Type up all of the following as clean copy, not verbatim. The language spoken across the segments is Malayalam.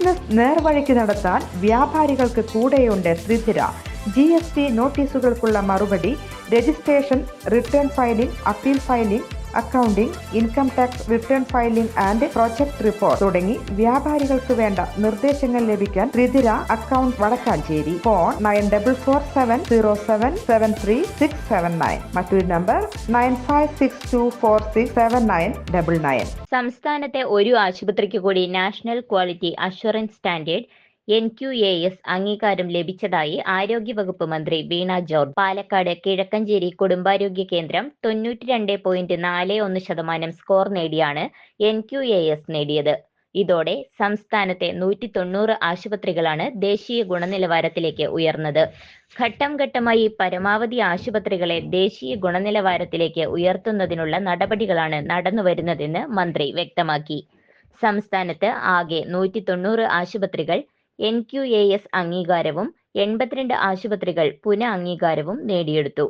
ബിസിനസ് നേർവഴിക്ക് നടത്താൻ വ്യാപാരികൾക്ക് കൂടെയുണ്ട് ശ്രീധര. GST നോട്ടീസുകൾക്കുള്ള മറുപടി, registration, return filing, appeal filing, accounting, income tax return filing and project report തുടങ്ങി വ്യാപാരികൾക്ക് വേണ്ട നിർദ്ദേശങ്ങൾ ലഭിക്കാൻ ശ്രീധര അക്കൗണ്ട് വടക്കാഞ്ചേരി. ഫോൺ 9447077369. മറ്റൊരു നമ്പർ 9562467999. സംസ്ഥാനത്തെ ഒരു ആശുപത്രിക്ക് കൂടി national quality assurance standard NQAS അംഗീകാരം ലഭിച്ചതായി ആരോഗ്യവകുപ്പ് മന്ത്രി വീണ ജോർജ്. പാലക്കാട് കിഴക്കഞ്ചേരി കുടുംബാരോഗ്യ കേന്ദ്രം 92.41% സ്കോർ നേടിയാണ് NQAS നേടിയത്. ഇതോടെ സംസ്ഥാനത്തെ 190 ആശുപത്രികളാണ് ദേശീയ ഗുണനിലവാരത്തിലേക്ക് ഉയർന്നത്. ഘട്ടം ഘട്ടമായി പരമാവധി ആശുപത്രികളെ ദേശീയ ഗുണനിലവാരത്തിലേക്ക് ഉയർത്തുന്നതിനുള്ള നടപടികളാണ് നടന്നുവരുന്നതെന്ന് മന്ത്രി വ്യക്തമാക്കി. സംസ്ഥാനത്ത് ആകെ 190 ആശുപത്രികൾ NQAS അംഗീകാരവും 82 ആശുപത്രികൾ പുനഃഅംഗീകാരവും നേടിയെടുത്തു.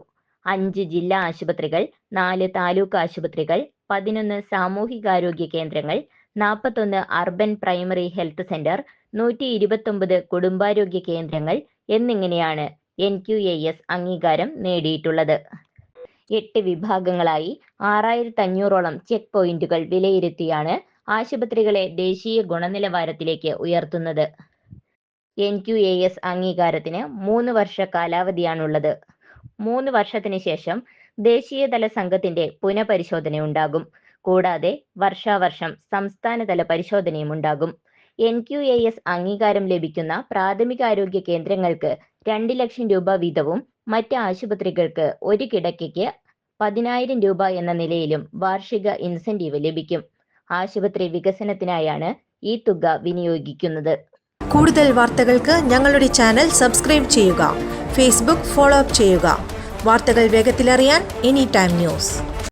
5 ജില്ലാ ആശുപത്രികൾ, 4 താലൂക്ക് ആശുപത്രികൾ, 11 സാമൂഹികാരോഗ്യ കേന്ദ്രങ്ങൾ, 41 അർബൻ പ്രൈമറി ഹെൽത്ത് സെന്റർ, 129 കുടുംബാരോഗ്യ കേന്ദ്രങ്ങൾ എന്നിങ്ങനെയാണ് NQAS അംഗീകാരം നേടിയിട്ടുള്ളത്. 8 വിഭാഗങ്ങളായി 6500ഓളം ചെക്ക് പോയിന്റുകൾ വിലയിരുത്തിയാണ് ആശുപത്രികളെ ദേശീയ ഗുണനിലവാരത്തിലേക്ക് ഉയർത്തുന്നത്. NQAS അംഗീകാരത്തിന് 3 വർഷ കാലാവധിയാണുള്ളത്. 3 വർഷത്തിന് ശേഷം ദേശീയതല സംഘത്തിന്റെ പുനഃപരിശോധനയുണ്ടാകും. കൂടാതെ വർഷാവർഷം സംസ്ഥാനതല പരിശോധനയും ഉണ്ടാകും. NQAS അംഗീകാരം ലഭിക്കുന്ന പ്രാഥമികാരോഗ്യ കേന്ദ്രങ്ങൾക്ക് 2 ലക്ഷം രൂപ വീതവും മറ്റ് ആശുപത്രികൾക്ക് ഒരു കിടക്കയ്ക്ക് 10,000 രൂപ എന്ന നിലയിലും വാർഷിക ഇൻസെന്റീവ് ലഭിക്കും. ആശുപത്രി വികസനത്തിനായാണ് ഈ തുക വിനിയോഗിക്കുന്നത്. കൂടുതൽ വാർത്തകൾക്ക് ഞങ്ങളുടെ ചാനൽ സബ്സ്ക്രൈബ് ചെയ്യുക. ഫേസ്ബുക്ക് ഫോളോ അപ്പ് ചെയ്യുക. വാർത്തകൾ വേഗത്തിലറിയാൻ Anytime News.